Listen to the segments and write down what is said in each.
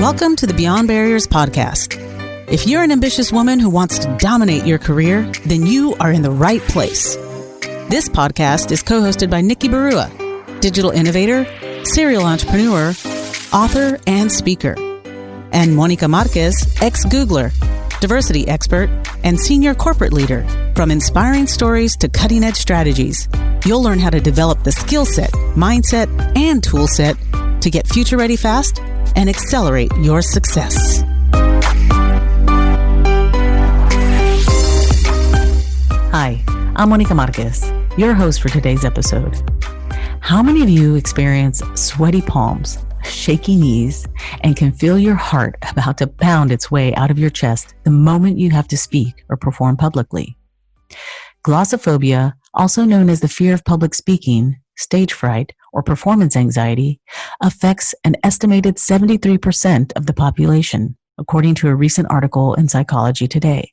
Welcome to the Beyond Barriers podcast. If you're an ambitious woman who wants to dominate your career, then you are in the right place. This podcast is co-hosted by Nikki Barua, digital innovator, serial entrepreneur, author, and speaker, and Monica Marquez, ex-Googler, diversity expert, and senior corporate leader. From inspiring stories to cutting-edge strategies, you'll learn how to develop the skill set, mindset, and tool set to get future-ready fast and accelerate your success. Hi, I'm Monica Marquez, your host for today's episode. How many of you experience sweaty palms, shaky knees, and can feel your heart about to pound its way out of your chest the moment you have to speak or perform publicly? Glossophobia, also known as the fear of public speaking, stage fright, or performance anxiety, affects an estimated 73% of the population, according to a recent article in Psychology Today.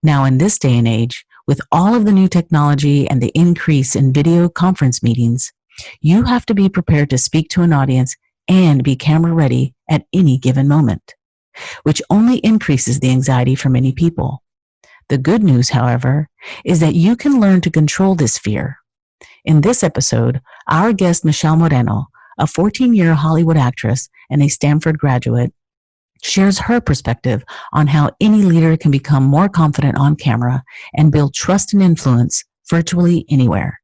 Now, in this day and age, with all of the new technology and the increase in video conference meetings, you have to be prepared to speak to an audience and be camera ready at any given moment, which only increases the anxiety for many people. The good news, however, is that you can learn to control this fear. In this episode, our guest Michele Moreno, a 14-year Hollywood actress and a Stanford graduate, shares her perspective on how any leader can become more confident on camera and build trust and influence virtually anywhere,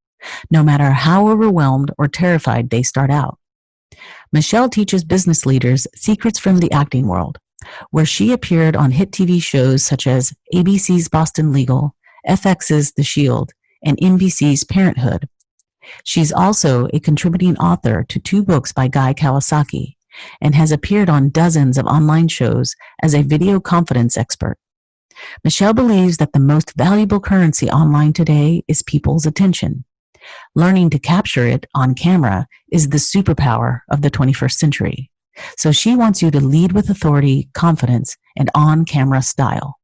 no matter how overwhelmed or terrified they start out. Michele teaches business leaders secrets from the acting world, where she appeared on hit TV shows such as ABC's Boston Legal, FX's The Shield, and NBC's Parenthood. She's also a contributing author to 2 books by Guy Kawasaki and has appeared on dozens of online shows as a video confidence expert. Michele believes that the most valuable currency online today is people's attention. Learning to capture it on camera is the superpower of the 21st century. So she wants you to lead with authority, confidence, and on-camera style.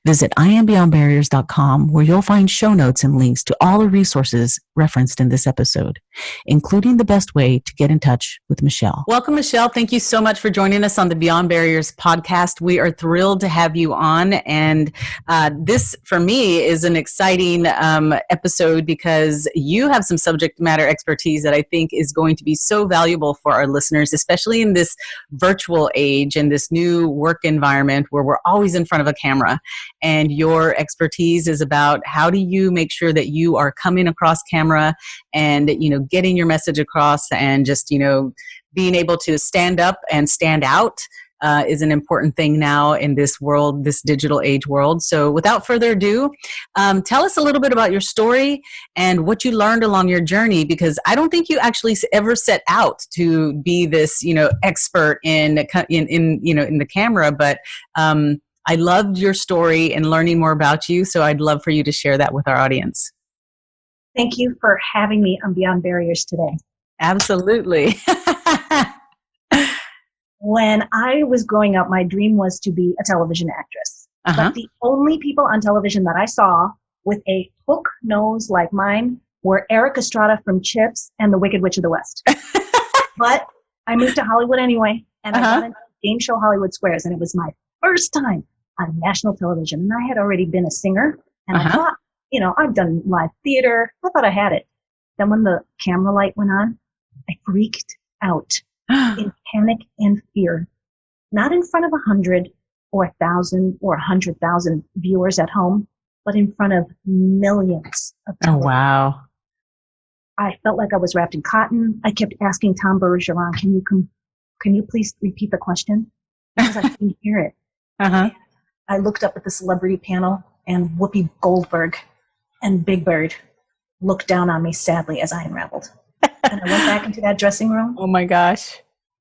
Visit IamBeyondBarriers.com, where you'll find show notes and links to all the resources referenced in this episode, including the best way to get in touch with Michele. Welcome, Michele. Thank you so much for joining us on the Beyond Barriers podcast. We are thrilled to have you on. And this, for me, is an exciting episode because you have some subject matter expertise that I think is going to be so valuable for our listeners, especially in this virtual age and this new work environment where we're always in front of a camera. And your expertise is about how do you make sure that you are coming across camera and, getting your message across and just, being able to stand up and stand out is an important thing now in this world, this digital age world. So without further ado, tell us a little bit about your story and what you learned along your journey, because I don't think you actually ever set out to be this, expert in the camera, but I loved your story and learning more about you, so I'd love for you to share that with our audience. Thank you for having me on Beyond Barriers today. Absolutely. When I was growing up, my dream was to be a television actress. But the only people on television that I saw with a hook nose like mine were Eric Estrada from Chips and the Wicked Witch of the West. But I moved to Hollywood anyway, and I got into game show Hollywood Squares, and it was my first time on national television. And I had already been a singer, and I thought, I've done live theater. I thought I had it. Then when the camera light went on, I freaked out in panic and fear. Not in front of 100 or 1,000 or 100,000 viewers at home, but in front of millions of television. Oh, wow. I felt like I was wrapped in cotton. I kept asking Tom Bergeron, can you please repeat the question? Because I couldn't hear it. I looked up at the celebrity panel, and Whoopi Goldberg and Big Bird looked down on me sadly as I unraveled. And I went back into that dressing room. Oh my gosh.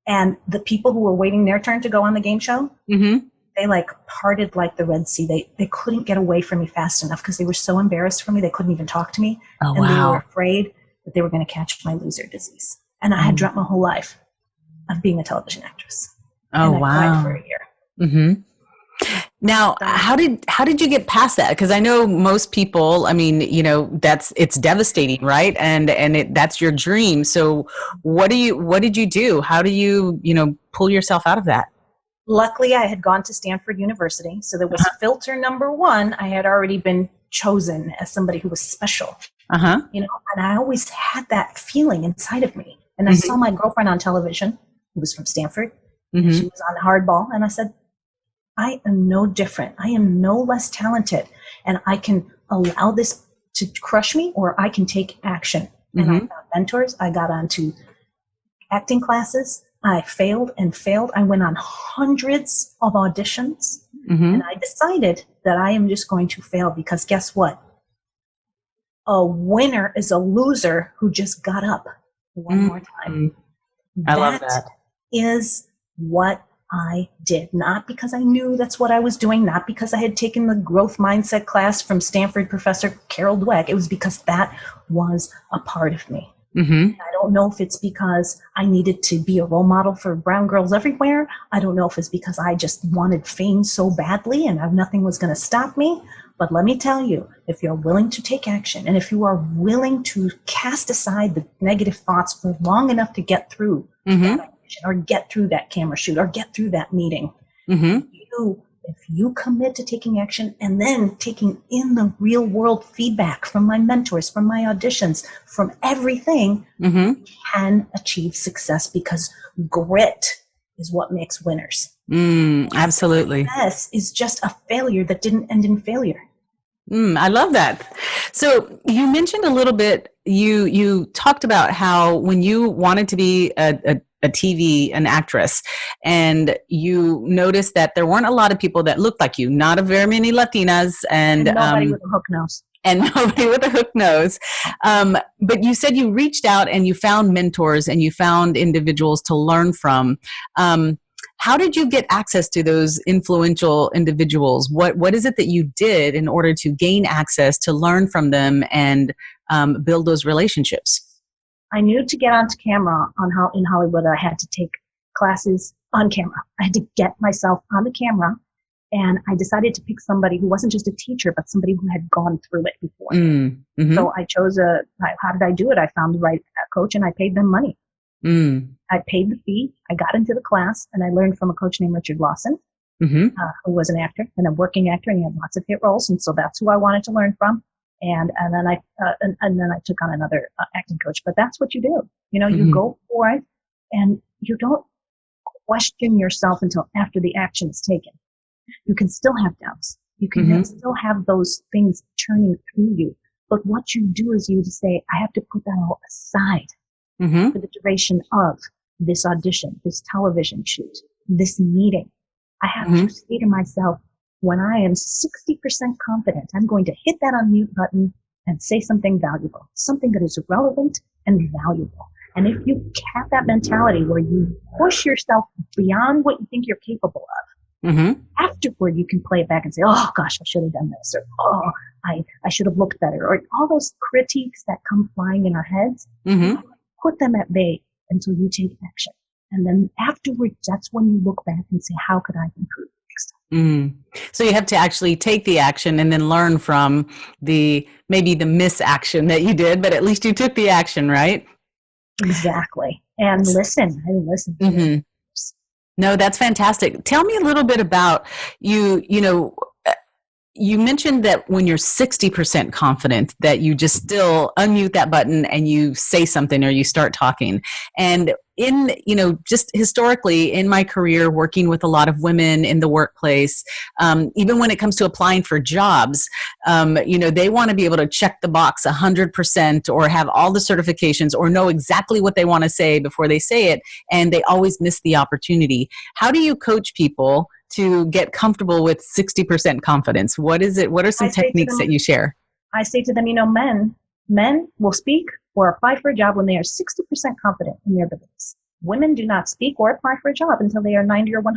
And the people who were waiting their turn to go on the game show, they parted like the Red Sea. They couldn't get away from me fast enough because they were so embarrassed for me. They couldn't even talk to me. Oh, and they were afraid that they were going to catch my loser disease. And I had dreamt my whole life of being a television actress. Oh, and I cried for a year. Now, how did you get past that? Because I know most people, I mean, it's devastating, right? And that's your dream. So what did you do? How do you, pull yourself out of that? Luckily, I had gone to Stanford University. So there was filter number one. I had already been chosen as somebody who was special. And I always had that feeling inside of me. And I saw my girlfriend on television, who was from Stanford. She was on Hardball. And I said, I am no different. I am no less talented. And I can allow this to crush me, or I can take action. And I found mentors. I got onto acting classes. I failed and failed. I went on hundreds of auditions. And I decided that I am just going to fail, because guess what? A winner is a loser who just got up one more time. I love that. Is what I did. Not because I knew that's what I was doing, not because I had taken the growth mindset class from Stanford professor Carol Dweck. It was because that was a part of me. I don't know if it's because I needed to be a role model for brown girls everywhere. I don't know if it's because I just wanted fame so badly and nothing was going to stop me. But let me tell you, if you're willing to take action, and if you are willing to cast aside the negative thoughts for long enough to get through that audition, or get through that camera shoot, or get through that meeting, if you commit to taking action and then taking in the real world feedback from my mentors, from my auditions, from everything, you can achieve success, because grit is what makes winners. Absolutely. Success is just a failure that didn't end in failure. I love that. So you mentioned a little bit, you talked about how when you wanted to be an actress, and you noticed that there weren't a lot of people that looked like you, not a very many Latinas, and nobody with a hook nose. And nobody with a hook nose. But you said you reached out and you found mentors and you found individuals to learn from. How did you get access to those influential individuals? What is it that you did in order to gain access, to learn from them, and build those relationships? I knew to get onto camera in Hollywood, I had to take classes on camera. I had to get myself on the camera, and I decided to pick somebody who wasn't just a teacher, but somebody who had gone through it before. So I chose how did I do it? I found the right coach, and I paid them money. I paid the fee. I got into the class, and I learned from a coach named Richard Lawson, who was an actor and a working actor, and he had lots of hit roles. And so that's who I wanted to learn from. And then I took on another acting coach. But that's what you do. You go for it, and you don't question yourself until after the action is taken. You can still have doubts. You can still have those things churning through you. But what you do is you just say, I have to put that all aside for the duration of this audition, this television shoot, this meeting. I have to say to myself, when I am 60% confident, I'm going to hit that unmute button and say something valuable, something that is relevant and valuable. And if you have that mentality where you push yourself beyond what you think you're capable of, afterward you can play it back and say, oh gosh, I should have done this, or oh, I should have looked better, or all those critiques that come flying in our heads, put them at bay until you take action. And then afterwards, that's when you look back and say, how could I improve? So you have to actually take the action and then learn from maybe the misaction that you did, but at least you took the action, right? Exactly. And listen. I listen. No, that's fantastic. Tell me a little bit about you. You mentioned that when you're 60% confident that you just still unmute that button and you say something or you start talking. And just historically in my career, working with a lot of women in the workplace, even when it comes to applying for jobs, they want to be able to check the box 100% or have all the certifications or know exactly what they want to say before they say it. And they always miss the opportunity. How do you coach people to get comfortable with 60% confidence? What is it? What are some techniques that you share? I say to them, men will speak or apply for a job when they are 60% confident in their beliefs. Women do not speak or apply for a job until they are 90 or 100%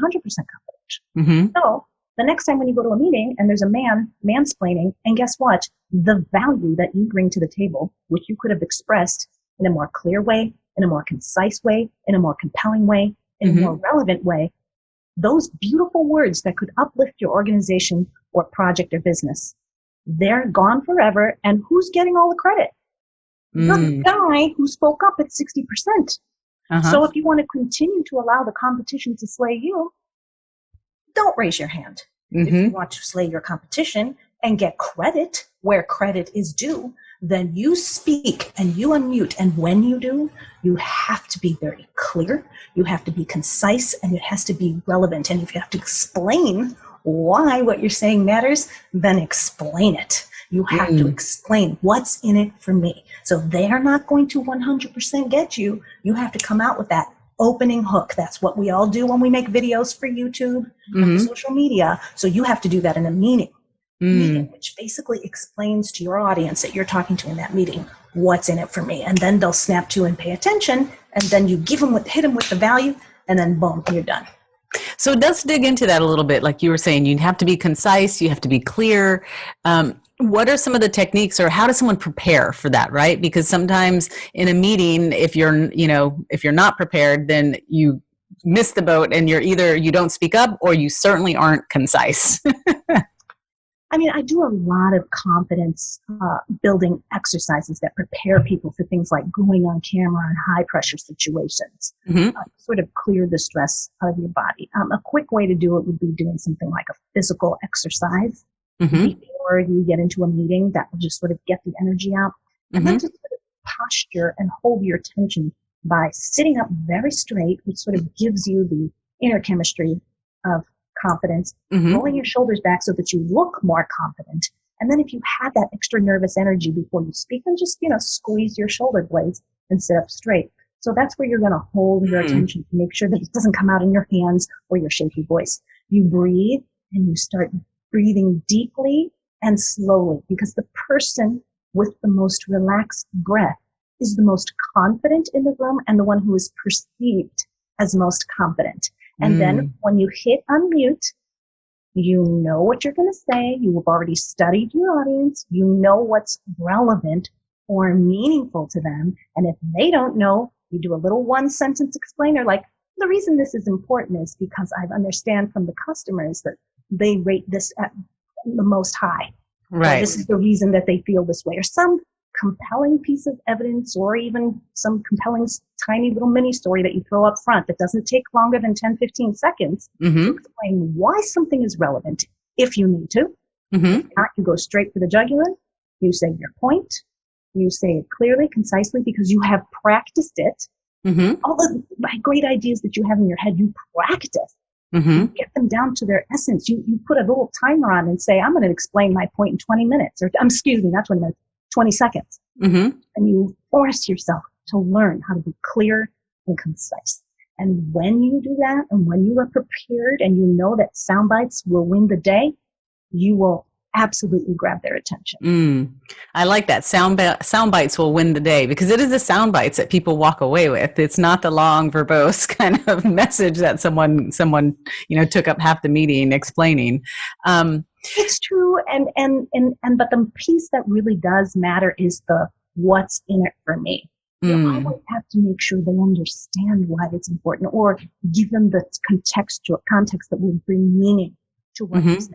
confident. So the next time when you go to a meeting and there's a man mansplaining, and guess what? The value that you bring to the table, which you could have expressed in a more clear way, in a more concise way, in a more compelling way, in a more relevant way, those beautiful words that could uplift your organization or project or business, they're gone forever. And who's getting all the credit? The guy who spoke up at 60%. So if you want to continue to allow the competition to slay you, don't raise your hand. If you want to slay your competition and get credit where credit is due, then you speak and you unmute. And when you do, you have to be very clear. You have to be concise, and it has to be relevant. And if you have to explain why what you're saying matters, then explain it. You have to explain what's in it for me. So they are not going to 100% get you. You have to come out with that opening hook. That's what we all do when we make videos for YouTube and for social media. So you have to do that in a meeting, which basically explains to your audience that you're talking to in that meeting, what's in it for me. And then they'll snap to and pay attention. And then you hit them with the value, and then boom, you're done. So let's dig into that a little bit. Like you were saying, you have to be concise, you have to be clear. What are some of the techniques, or how does someone prepare for that, right? Because sometimes in a meeting, if you're not prepared, then you miss the boat, and you don't speak up, or you certainly aren't concise. I mean, I do a lot of confidence building exercises that prepare people for things like going on camera in high pressure situations, sort of clear the stress out of your body. A quick way to do it would be doing something like a physical exercise before you get into a meeting. That will just sort of get the energy out. And then just sort of posture and hold your tension by sitting up very straight, which sort of gives you the inner chemistry of confidence, rolling your shoulders back so that you look more confident. And then if you have that extra nervous energy before you speak, then just, squeeze your shoulder blades and sit up straight. So that's where you're going to hold your attention to make sure that it doesn't come out in your hands or your shaky voice. You breathe, and you start breathing deeply and slowly, because the person with the most relaxed breath is the most confident in the room and the one who is perceived as most confident. And then when you hit unmute, you know what you're going to say. You have already studied your audience. You know what's relevant or meaningful to them. And if they don't know, you do a little one-sentence explainer like, the reason this is important is because I understand from the customers that they rate this at the most high. Right. This is the reason that they feel this way. Or some compelling piece of evidence, or even some compelling tiny little mini story that you throw up front that doesn't take longer than 10, 15 seconds to explain why something is relevant if you need to. If not, you go straight for the jugular. You say your point. You say it clearly, concisely, because you have practiced it. All the great ideas that you have in your head, you practice. You get them down to their essence. You put a little timer on and say, I'm going to explain my point in 20 minutes, or excuse me, not 20 minutes, 20 seconds. And you force yourself to learn how to be clear and concise. And when you do that, and when you are prepared and you know that sound bites will win the day, you will absolutely grab their attention. I like that. Sound bites will win the day, because it is the sound bites that people walk away with. It's not the long, verbose kind of message that someone took up half the meeting explaining. It's true, but the piece that really does matter is the what's in it for me. You always have to make sure they understand why it's important, or give them the context that will bring meaning to what you say.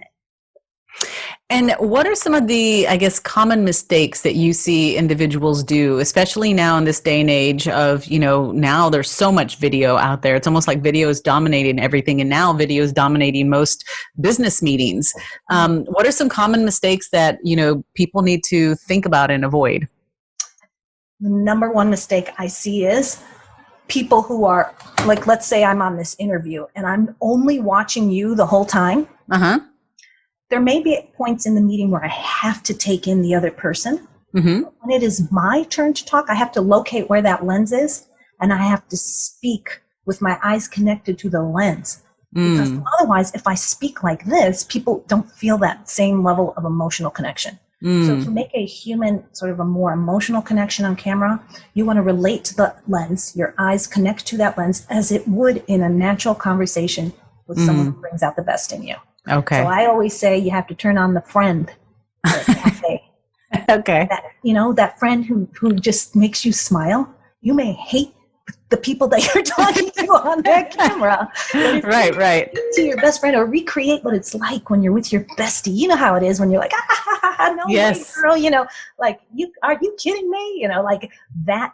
And what are some of the, I guess, common mistakes that you see individuals do, especially now in this day and age of, now there's so much video out there. It's almost like video is dominating everything. And now video is dominating most business meetings. What are some common mistakes that, people need to think about and avoid? The number one mistake I see is people who are, like, let's say I'm on this interview and I'm only watching you the whole time. There may be points in the meeting where I have to take in the other person. When it is my turn to talk, I have to locate where that lens is, and I have to speak with my eyes connected to the lens. Because otherwise, if I speak like this, people don't feel that same level of emotional connection. So to make a human, sort of a more emotional connection on camera, you want to relate to the lens. Your eyes connect to that lens as it would in a natural conversation with someone who brings out the best in you. Okay. So I always say you have to turn on the friend at a cafe. Okay. That friend who just makes you smile. You may hate the people that you're talking to on that camera. Right. To your best friend, or recreate what it's like when you're with your bestie. You know how it is when you're like, no yes. way, girl, like, are you kidding me? Like that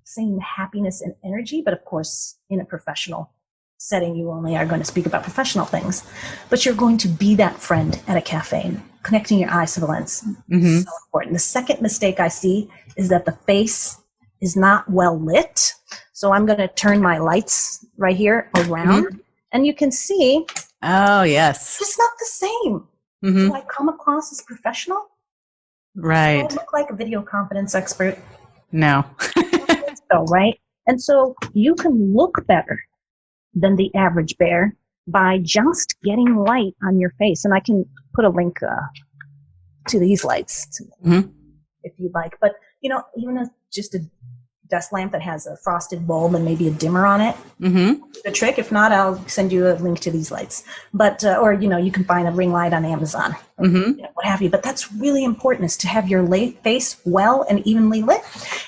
same happiness and energy, but of course, in a professional setting, you only are going to speak about professional things, but you're going to be that friend at a cafe, and connecting your eyes to the lens. Mm-hmm. So important. The second mistake I see is that the face is not well lit. So I'm going to turn my lights right here around, mm-hmm. and you can see. Oh, yes. It's not the same. Mm-hmm. Do I come across as professional? Right. Do I look like a video confidence expert? No. So, right? And so you can look better than the average bear by just getting light on your face. And I can put a link to these lights mm-hmm. if you'd like. But, even just a desk lamp that has a frosted bulb and maybe a dimmer on it. Mm-hmm. The trick. If not, I'll send you a link to these lights. But, or, you can find a ring light on Amazon, or, mm-hmm. What have you. But that's really important, is to have your face well and evenly lit.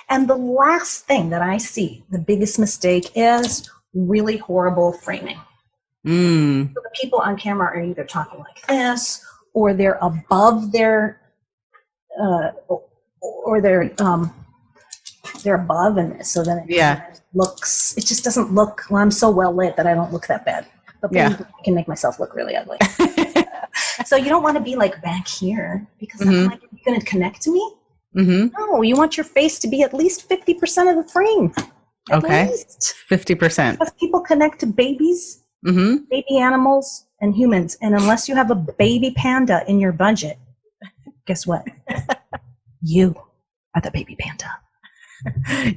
And the last thing that I see, the biggest mistake, is really horrible framing. So the people on camera are either talking like this, or they're above their, or they're above, and so then it just doesn't look. Well, I'm so well lit that I don't look that bad, but I can make myself look really ugly. So you don't want to be like back here, because mm-hmm. I'm like, are you going to connect to me? Mm-hmm. No, you want your face to be at least 50% of the frame. At least 50%. Because people connect to babies, mm-hmm. baby animals, and humans. And unless you have a baby panda in your budget, guess what? You are the baby panda.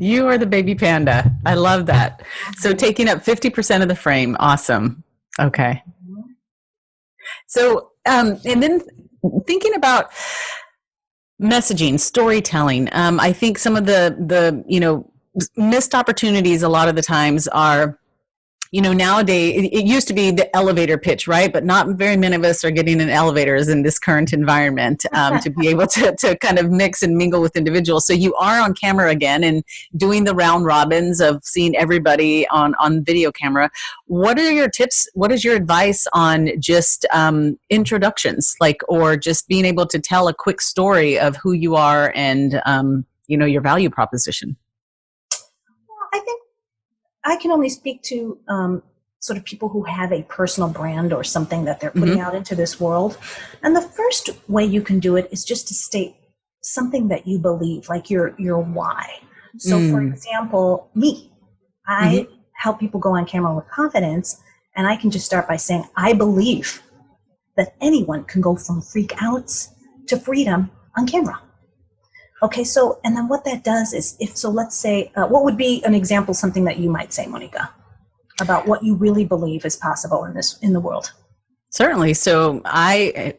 You are the baby panda. I love that. So taking up 50% of the frame. Awesome. Okay. So, and then thinking about messaging, storytelling, I think some of the missed opportunities a lot of the times are, nowadays, it used to be the elevator pitch, right? But not very many of us are getting in elevators in this current environment to be able to kind of mix and mingle with individuals. So you are on camera again and doing the round robins of seeing everybody on video camera. What are your tips? What is your advice on just introductions, or just being able to tell a quick story of who you are and, your value proposition? I think I can only speak to sort of people who have a personal brand or something that they're putting mm-hmm. out into this world. And the first way you can do it is just to state something that you believe, like your why. So for example, me, I mm-hmm. help people go on camera with confidence, and I can just start by saying, I believe that anyone can go from freak outs to freedom on camera. Okay, so, and then what that does is, let's say, what would be an example, something that you might say, Monica, about what you really believe is possible in the world? Certainly. So I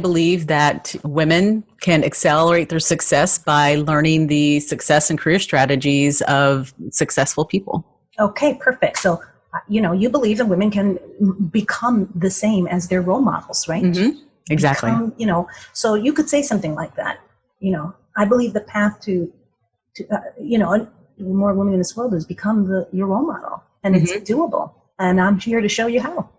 believe that women can accelerate their success by learning the success and career strategies of successful people. Okay, perfect. So, you believe that women can become the same as their role models, right? Mm-hmm. Exactly. So you could say something like that, I believe the path to more women in this world is become your role model, and mm-hmm. it's doable. And I'm here to show you how,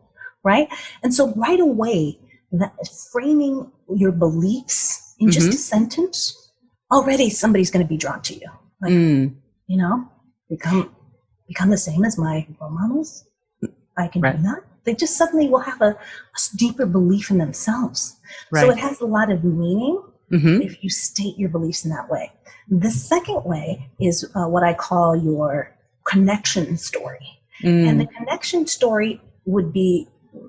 right? And so right away, that framing your beliefs in mm-hmm. just a sentence, already somebody's going to be drawn to you. Become the same as my role models. I can do that. They just suddenly will have a deeper belief in themselves. Right. So it has a lot of meaning. Mm-hmm. If you state your beliefs in that way. The second way is what I call your connection story. And the connection story would be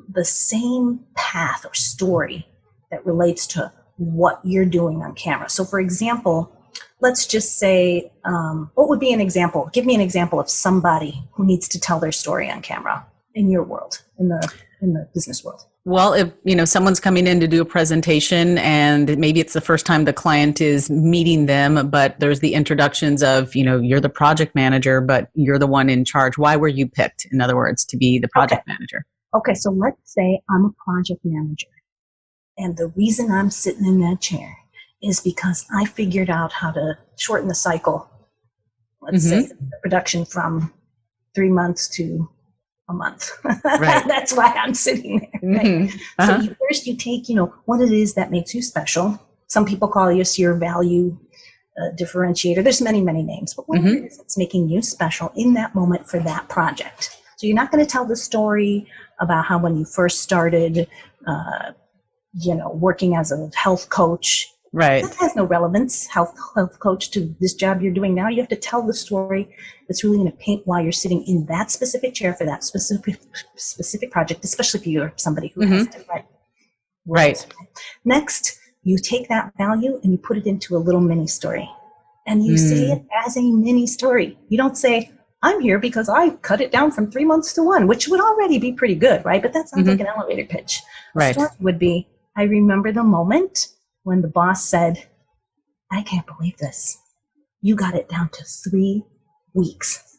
the same path or story that relates to what you're doing on camera. So for example, let's just say, what would be an example? Give me an example of somebody who needs to tell their story on camera in your world, in the business world. Well, if someone's coming in to do a presentation and maybe it's the first time the client is meeting them, but there's the introductions of, you're the project manager, but you're the one in charge. Why were you picked, in other words, to be the project manager? Okay, so let's say I'm a project manager, and the reason I'm sitting in that chair is because I figured out how to shorten the cycle, let's say, the production from 3 months to a month. Right. That's why I'm sitting there. Right? Mm-hmm. Uh-huh. So first you take, what it is that makes you special. Some people call this your value differentiator. There's many, many names, but whatever it is that's making you special in that moment for that project. So you're not going to tell the story about how when you first started, working as a health coach. Right. That has no relevance, health coach, to this job you're doing now. You have to tell the story that's really going to paint while you're sitting in that specific chair for that specific project, especially if you're somebody who has different roles. Right. Next, you take that value and you put it into a little mini story. And you say it as a mini story. You don't say, I'm here because I cut it down from 3 months to 1, which would already be pretty good, right? But that sounds like an elevator pitch. Right. A story would be, I remember the moment when the boss said, I can't believe this. You got it down to 3 weeks.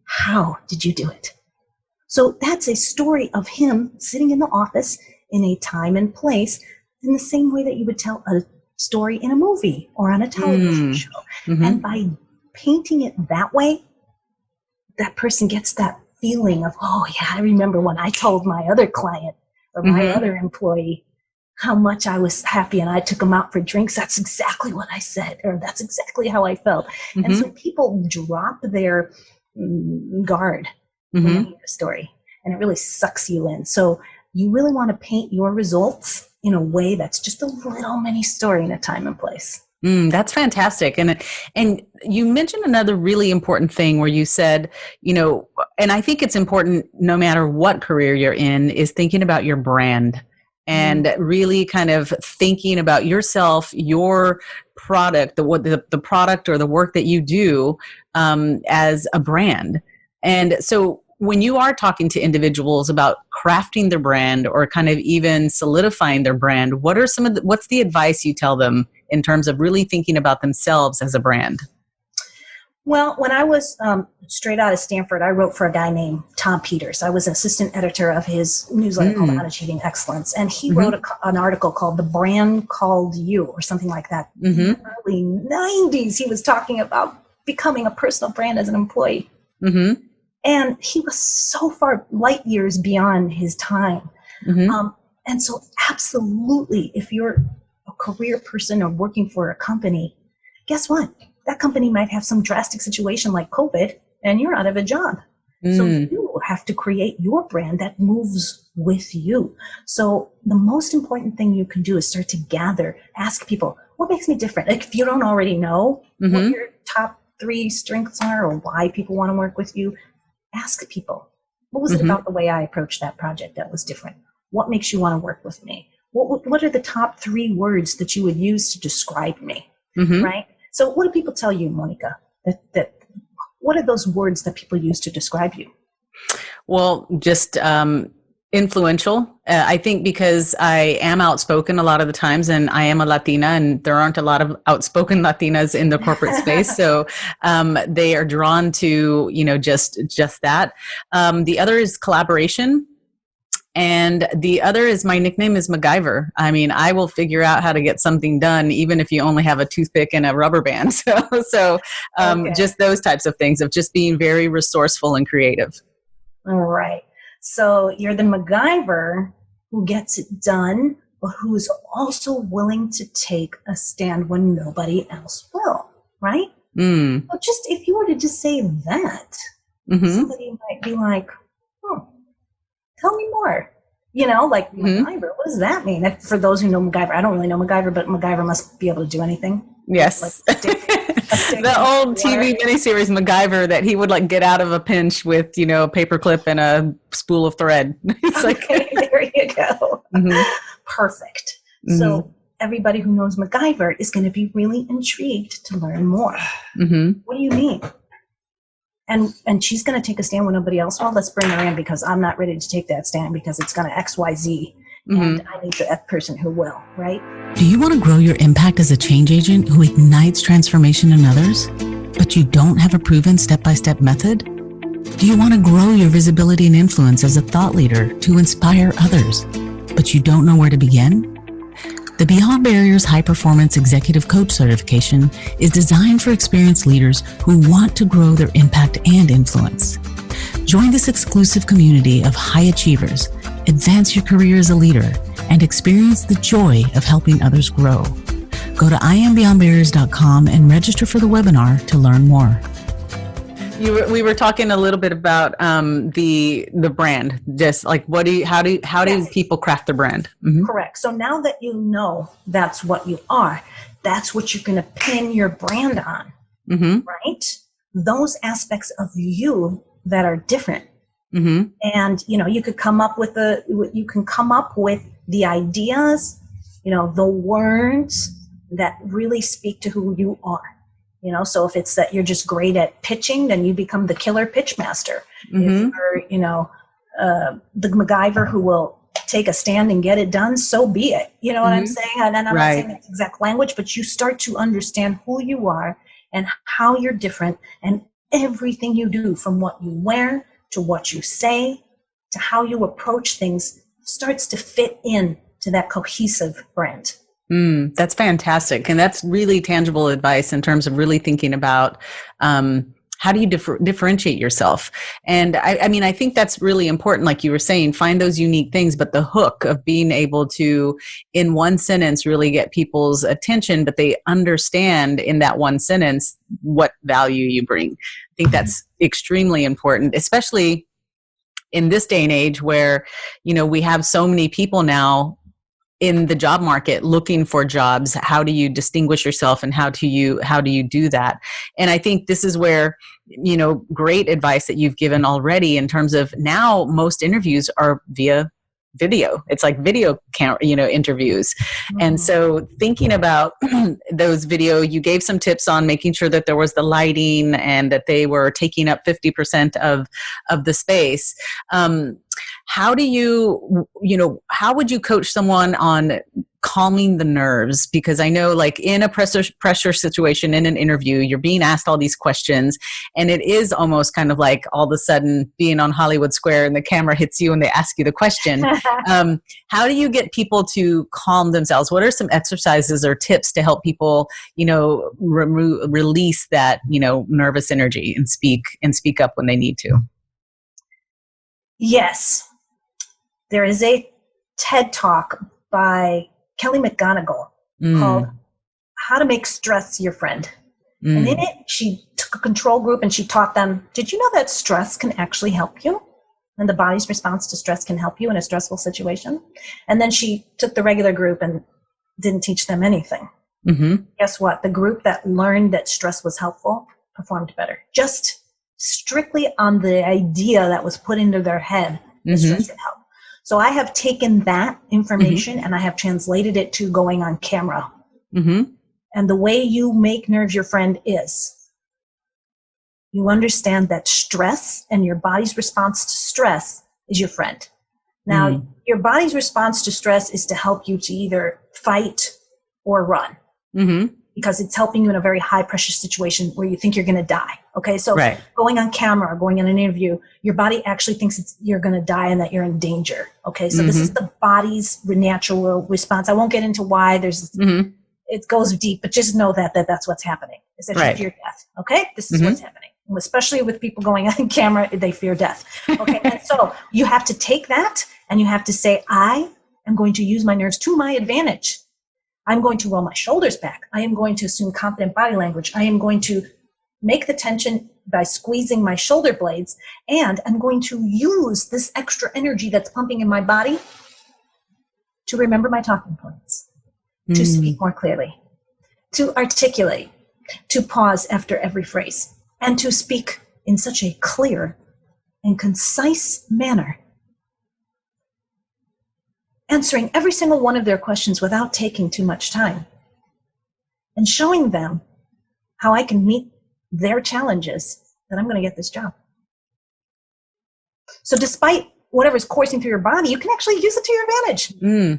How did you do it? So that's a story of him sitting in the office in a time and place in the same way that you would tell a story in a movie or on a television show. And by painting it that way, that person gets that feeling of, oh yeah, I remember when I told my other client or my other employee how much I was happy and I took them out for drinks. That's exactly what I said, or that's exactly how I felt. And so people drop their guard when they hear a story, and it really sucks you in. So you really want to paint your results in a way that's just a little mini story in a time and place. That's fantastic. And you mentioned another really important thing where you said, and I think it's important no matter what career you're in, is thinking about your brand and really kind of thinking about yourself, your product, the product or the work that you do as a brand. And so when you are talking to individuals about crafting their brand or kind of even solidifying their brand, what's the advice you tell them in terms of really thinking about themselves as a brand? Well, when I was straight out of Stanford, I wrote for a guy named Tom Peters. I was an assistant editor of his newsletter called On Achieving Excellence. And he wrote an article called The Brand Called You, or something like that. In the early 90s, he was talking about becoming a personal brand as an employee. And he was so far light years beyond his time. And so absolutely, if you're a career person or working for a company, guess what? That company might have some drastic situation like COVID and you're out of a job. So you have to create your brand that moves with you. So the most important thing you can do is start to ask people, what makes me different? Like if you don't already know what your top 3 strengths are or why people want to work with you, ask people, what was it about the way I approached that project that was different? What makes you want to work with me? What are the top 3 words that you would use to describe me, right? So what do people tell you, Monica? What are those words that people use to describe you? Well, just influential. I think because I am outspoken a lot of the times, and I am a Latina, and there aren't a lot of outspoken Latinas in the corporate space, so they are drawn to just that. The other is collaboration. And the other is my nickname is MacGyver. I mean, I will figure out how to get something done, even if you only have a toothpick and a rubber band. So just those types of things of just being very resourceful and creative. All right. So you're the MacGyver who gets it done, but who's also willing to take a stand when nobody else will, right? So just if you were to just say that, somebody might be like, tell me more. Like MacGyver, what does that mean? For those who know MacGyver, I don't really know MacGyver, but MacGyver must be able to do anything. Yes. Like the old TV miniseries MacGyver that he would get out of a pinch with, a paperclip and a spool of thread. It's there you go. Perfect. So everybody who knows MacGyver is going to be really intrigued to learn more. What do you mean? And she's going to take a stand when nobody else will. Let's bring her in because I'm not ready to take that stand because it's going to XYZ. And I need that person who will, right? Do you want to grow your impact as a change agent who ignites transformation in others, but you don't have a proven step-by-step method? Do you want to grow your visibility and influence as a thought leader to inspire others, but you don't know where to begin? The Beyond Barriers High Performance Executive Coach Certification is designed for experienced leaders who want to grow their impact and influence. Join this exclusive community of high achievers, advance your career as a leader, and experience the joy of helping others grow. Go to IamBeyondBarriers.com and register for the webinar to learn more. We were talking a little bit about the brand, just like how do people craft their brand? Mm-hmm. Correct. So now that you know that's what you are, that's what you're going to pin your brand on, mm-hmm. right? Those aspects of you that are different, mm-hmm. and you could come up with the ideas, the words that really speak to who you are. So if it's that you're just great at pitching, then you become the killer pitch master. Mm-hmm. If you're, the MacGyver who will take a stand and get it done, so be it. You know what I'm saying? And I'm not saying that exact language, but you start to understand who you are and how you're different, and everything you do, from what you wear to what you say to how you approach things, starts to fit in to that cohesive brand. That's fantastic. And that's really tangible advice in terms of really thinking about how do you differentiate yourself? And I think that's really important. Like you were saying, find those unique things, but the hook of being able to, in one sentence, really get people's attention, but they understand in that one sentence what value you bring. I think that's extremely important, especially in this day and age where, we have so many people now in the job market looking for jobs. How do you distinguish yourself, and how do you do that? And I think this is where, great advice that you've given already in terms of now most interviews are via video. It's like video interviews. Mm-hmm. And so thinking about those video, you gave some tips on making sure that there was the lighting and that they were taking up 50% of the space. How do how would you coach someone on calming the nerves? Because I know, like, in a pressure situation, in an interview, you're being asked all these questions, and it is almost kind of like all of a sudden being on Hollywood Square and the camera hits you and they ask you the question. How do you get people to calm themselves? What are some exercises or tips to help people, release that, nervous energy and speak up when they need to? Yes. There is a TED Talk by Kelly McGonigal called How to Make Stress Your Friend. And in it, she took a control group and she taught them, did you know that stress can actually help you? And the body's response to stress can help you in a stressful situation. And then she took the regular group and didn't teach them anything. Mm-hmm. Guess what? The group that learned that stress was helpful performed better. Just strictly on the idea that was put into their head that stress would help. So I have taken that information and I have translated it to going on camera. Mm-hmm. And the way you make nerves your friend is you understand that stress and your body's response to stress is your friend. Now, your body's response to stress is to help you to either fight or run. Mm-hmm. Because it's helping you in a very high pressure situation where you think you're going to die. Okay. So going on camera, going on an interview, your body actually thinks you're going to die and that you're in danger. Okay. So this is the body's natural response. I won't get into why it goes deep, but just know that that's what's happening. Is that you fear death. Okay. This is what's happening. Especially with people going on camera, they fear death. Okay. And so you have to take that and you have to say, I am going to use my nerves to my advantage. I'm going to roll my shoulders back. I am going to assume confident body language. I am going to make the tension by squeezing my shoulder blades. And I'm going to use this extra energy that's pumping in my body to remember my talking points, to speak more clearly, to articulate, to pause after every phrase, and to speak in such a clear and concise manner, answering every single one of their questions without taking too much time, and showing them how I can meet their challenges, that I'm going to get this job. So despite whatever's coursing through your body, you can actually use it to your advantage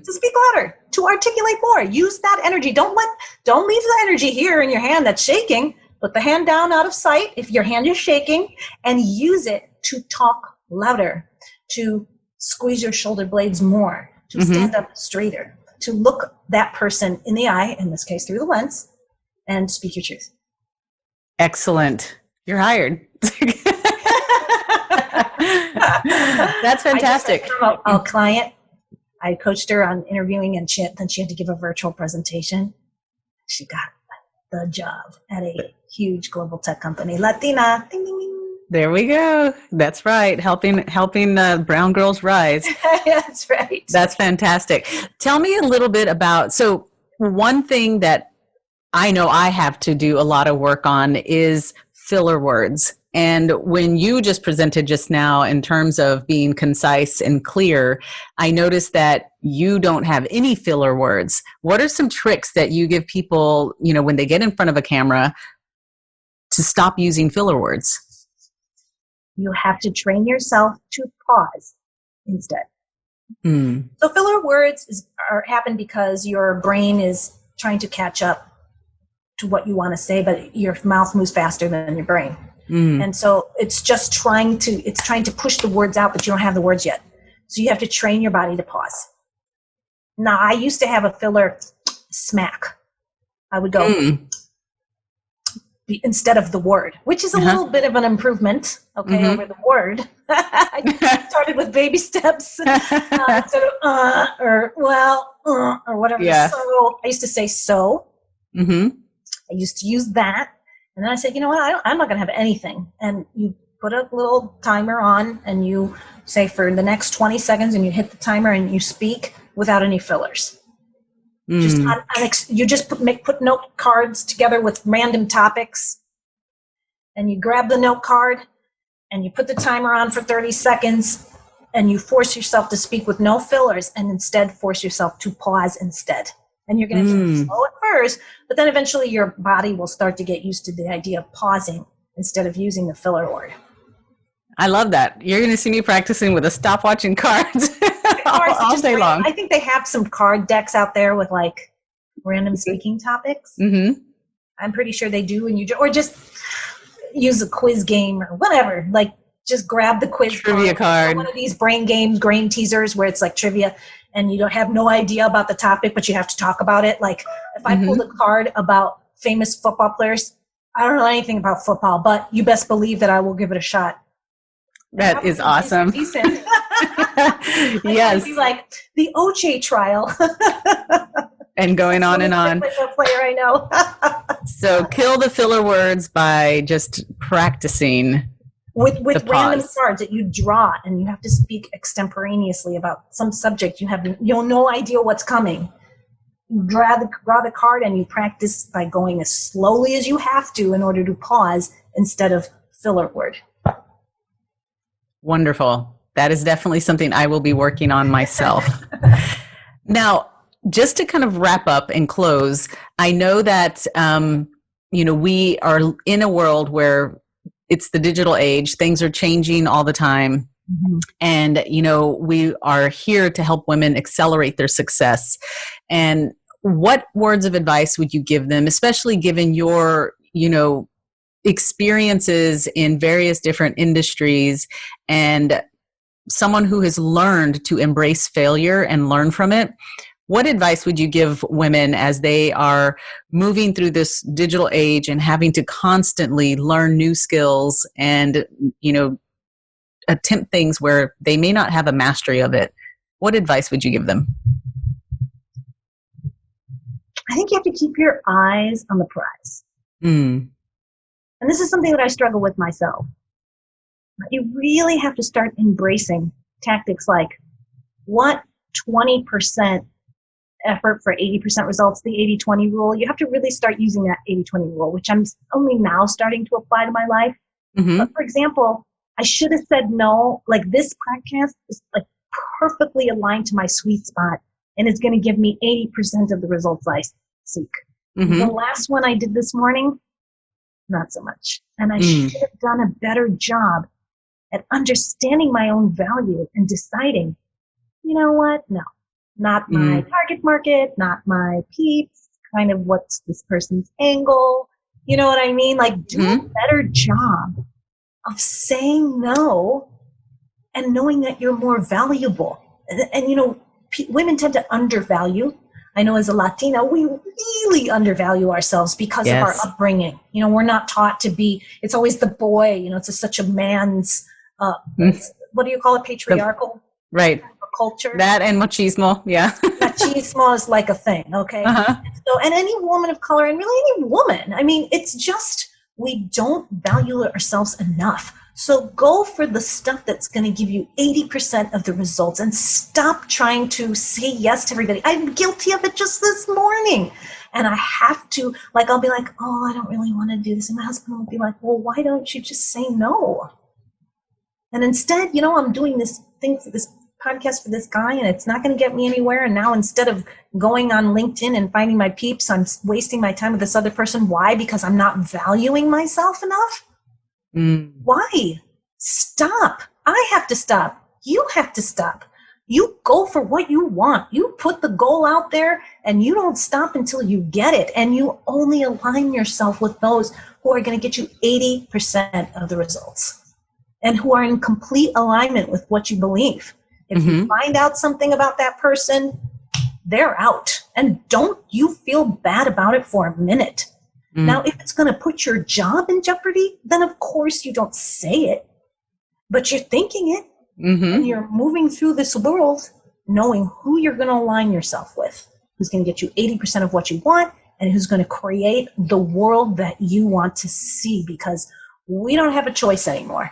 to speak louder, to articulate more. Use that energy. Don't leave the energy here in your hand that's shaking. Put the hand down out of sight if your hand is shaking, and use it to talk louder, to squeeze your shoulder blades more, to stand up straighter, to look that person in the eye, in this case through the lens, and speak your truth. Excellent. You're hired. That's fantastic. I just had a client. I coached her on interviewing, and then she had to give a virtual presentation. She got the job at a huge global tech company. Latina. Ding, ding, ding. There we go. That's right. Helping brown girls rise. That's right. That's fantastic. Tell me a little bit about, so one thing that I know I have to do a lot of work on is filler words. And when you just presented just now in terms of being concise and clear, I noticed that you don't have any filler words. What are some tricks that you give people, when they get in front of a camera to stop using filler words? You have to train yourself to pause instead. So filler words happen because your brain is trying to catch up to what you want to say, but your mouth moves faster than your brain. And so it's just trying to push the words out, but you don't have the words yet. So you have to train your body to pause. Now, I used to have a filler smack. I would go instead of the word, which is a little bit of an improvement, over the word. I started with baby steps, instead of or whatever. Yeah. So I used to say so. I used to use that. And then I said, you know what, I'm not going to have anything. And you put a little timer on, and you say for the next 20 seconds, and you hit the timer, and you speak without any fillers. You just put note cards together with random topics, and you grab the note card, and you put the timer on for 30 seconds, and you force yourself to speak with no fillers, and instead force yourself to pause instead. And you're going to be slow at first, but then eventually your body will start to get used to the idea of pausing instead of using the filler word. I love that. You're going to see me practicing with a stopwatch and cards all day long. I think they have some card decks out there with like random speaking topics. I'm pretty sure they do. And or just use a quiz game or whatever. Like just grab the quiz trivia card. One of these brain teasers where it's like trivia, and you don't have no idea about the topic, but you have to talk about it. Like if I pulled a card about famous football players, I don't know anything about football, but you best believe that I will give it a shot. That is awesome. Decent. Yes. Be like the OJ trial. And going on and on. Player I know. So kill the filler words by just practicing. With random cards that you draw, and you have to speak extemporaneously about some subject. You have no idea what's coming. You draw the card, and you practice by going as slowly as you have to in order to pause instead of filler word. Wonderful. That is definitely something I will be working on myself. Now, just to kind of wrap up and close, I know that we are in a world where it's the digital age. Things are changing all the time. And, we are here to help women accelerate their success. And what words of advice would you give them, especially given your, experiences in various different industries and someone who has learned to embrace failure and learn from it? What advice would you give women as they are moving through this digital age and having to constantly learn new skills and, attempt things where they may not have a mastery of it? What advice would you give them? I think you have to keep your eyes on the prize. And this is something that I struggle with myself. You really have to start embracing tactics like what 20% effort for 80% results, the 80-20 rule. You have to really start using that 80-20 rule, which I'm only now starting to apply to my life. But for example, I should have said no. Like this podcast is like perfectly aligned to my sweet spot, and it's going to give me 80% of the results I seek. The last one I did this morning, not so much. And I should have done a better job at understanding my own value and deciding, you know what? No, not my target market, not my peeps, kind of what's this person's angle. You know what I mean? Like do a better job of saying no and knowing that you're more valuable. And women tend to undervalue. I know as a Latina, we really undervalue ourselves because of our upbringing. We're not taught to be, it's always the boy, it's such a man's what do you call it? Patriarchal right. culture. That and machismo. Yeah. Machismo is like a thing. Okay. Uh-huh. So, and any woman of color, and really any woman, I mean, it's just, we don't value ourselves enough. So go for the stuff that's going to give you 80% of the results and stop trying to say yes to everybody. I'm guilty of it just this morning. And I have to, like, I'll be like, oh, I don't really want to do this. And my husband will be like, well, why don't you just say no? And instead, I'm doing this thing for this podcast for this guy, and it's not going to get me anywhere. And now instead of going on LinkedIn and finding my peeps, I'm wasting my time with this other person. Why? Because I'm not valuing myself enough. Why? Stop. I have to stop. You have to stop. You go for what you want. You put the goal out there and you don't stop until you get it. And you only align yourself with those who are going to get you 80% of the results and who are in complete alignment with what you believe. If you find out something about that person, they're out. And don't you feel bad about it for a minute. Now, if it's going to put your job in jeopardy, then of course you don't say it, but you're thinking it, and you're moving through this world knowing who you're going to align yourself with, who's going to get you 80% of what you want, and who's going to create the world that you want to see, because we don't have a choice anymore.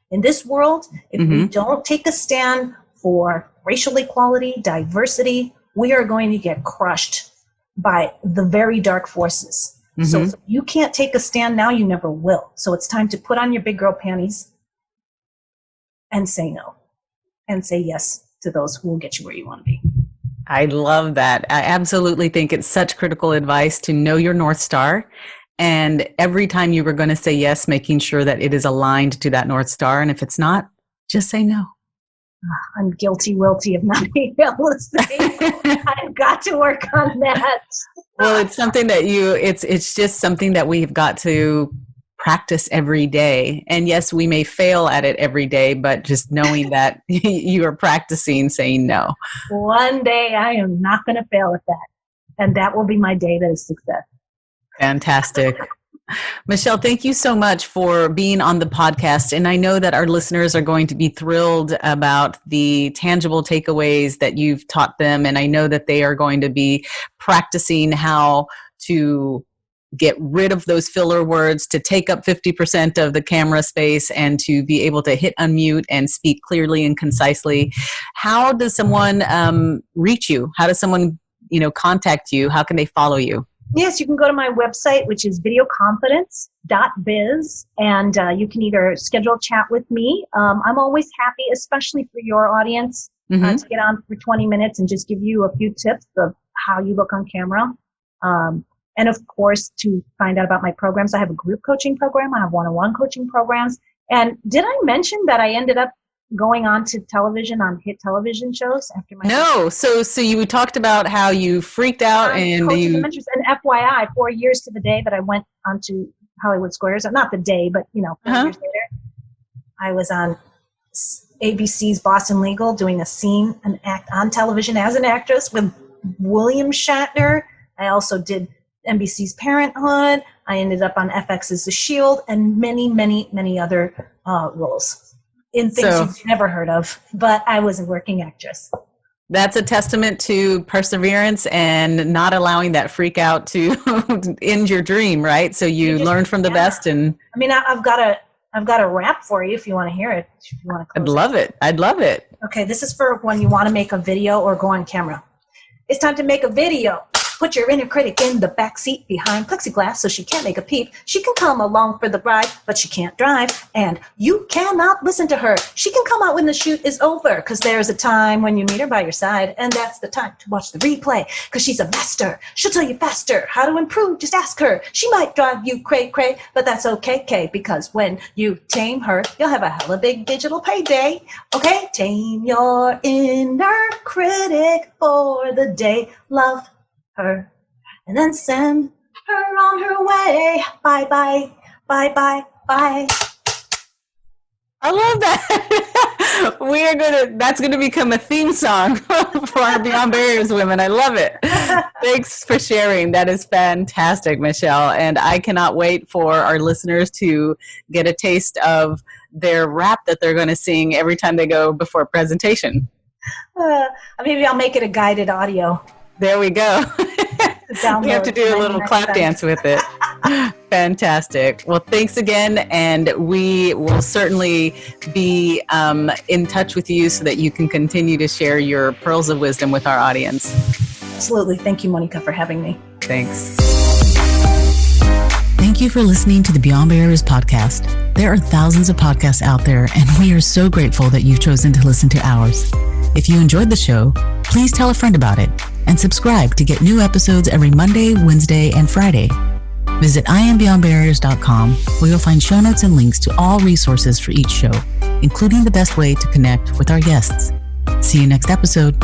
In this world, if we don't take a stand for racial equality, diversity, we are going to get crushed by the very dark forces. So if you can't take a stand now, you never will. So it's time to put on your big girl panties and say no, and say yes to those who will get you where you want to be. I love that. I absolutely think it's such critical advice to know your North Star. And every time you were going to say yes, making sure that it is aligned to that North Star. And if it's not, just say no. I'm guilty of not being able to say I've got to work on that. Well, it's something that it's just something that we've got to practice every day. And yes, we may fail at it every day, but just knowing that you are practicing saying no. One day I am not going to fail at that. And that will be my day to success. Fantastic. Michele, thank you so much for being on the podcast. And I know that our listeners are going to be thrilled about the tangible takeaways that you've taught them. And I know that they are going to be practicing how to get rid of those filler words, to take up 50% of the camera space, and to be able to hit unmute and speak clearly and concisely. How does someone reach you? How does someone, contact you? How can they follow you? Yes, you can go to my website, which is videoconfidence.biz, and you can either schedule a chat with me. I'm always happy, especially for your audience, to get on for 20 minutes and just give you a few tips of how you look on camera. And of course, to find out about my programs, I have a group coaching program. I have one-on-one coaching programs. And did I mention that I ended up going on to television on hit television shows after my So you talked about how you freaked out and you and FYI 4 years to the day that I went onto Hollywood Squares, not the day, but 4 years later, I was on ABC's Boston Legal doing an act on television as an actress with William Shatner. I also did NBC's Parenthood. I ended up on FX's The Shield and many, many, many other roles in things you've never heard of, but I was a working actress. That's a testament to perseverance and not allowing that freak out to end your dream, right? So you learned from the best. And I mean, I've got a rap for you if you want to hear it. If you want to I'd love it. Okay, this is for when you want to make a video or go on camera. It's time to make a video. Put your inner critic in the back seat behind plexiglass so she can't make a peep. She can come along for the ride, but she can't drive. And you cannot listen to her. She can come out when the shoot is over, because there's a time when you need her by your side, and that's the time to watch the replay, because she's a master. She'll tell you faster how to improve. Just ask her. She might drive you cray-cray, but that's okay, because when you tame her, you'll have a hella big digital payday. Okay? Tame your inner critic for the day. Love her, and then send her on her way. Bye bye, bye bye, bye. I love that. That's gonna become a theme song for our Beyond Barriers women. I love it. Thanks for sharing. That is fantastic, Michele. And I cannot wait for our listeners to get a taste of their rap that they're going to sing every time they go before a presentation. Maybe I'll make it a guided audio. There we go. We have to do a little clap dance with it. Fantastic. Well, thanks again. And we will certainly be in touch with you so that you can continue to share your pearls of wisdom with our audience. Absolutely. Thank you, Monica, for having me. Thanks. Thank you for listening to the Beyond Barriers podcast. There are thousands of podcasts out there, and we are so grateful that you've chosen to listen to ours. If you enjoyed the show, please tell a friend about it and subscribe to get new episodes every Monday, Wednesday, and Friday. Visit IamBeyondBarriers.com, where you'll find show notes and links to all resources for each show, including the best way to connect with our guests. See you next episode.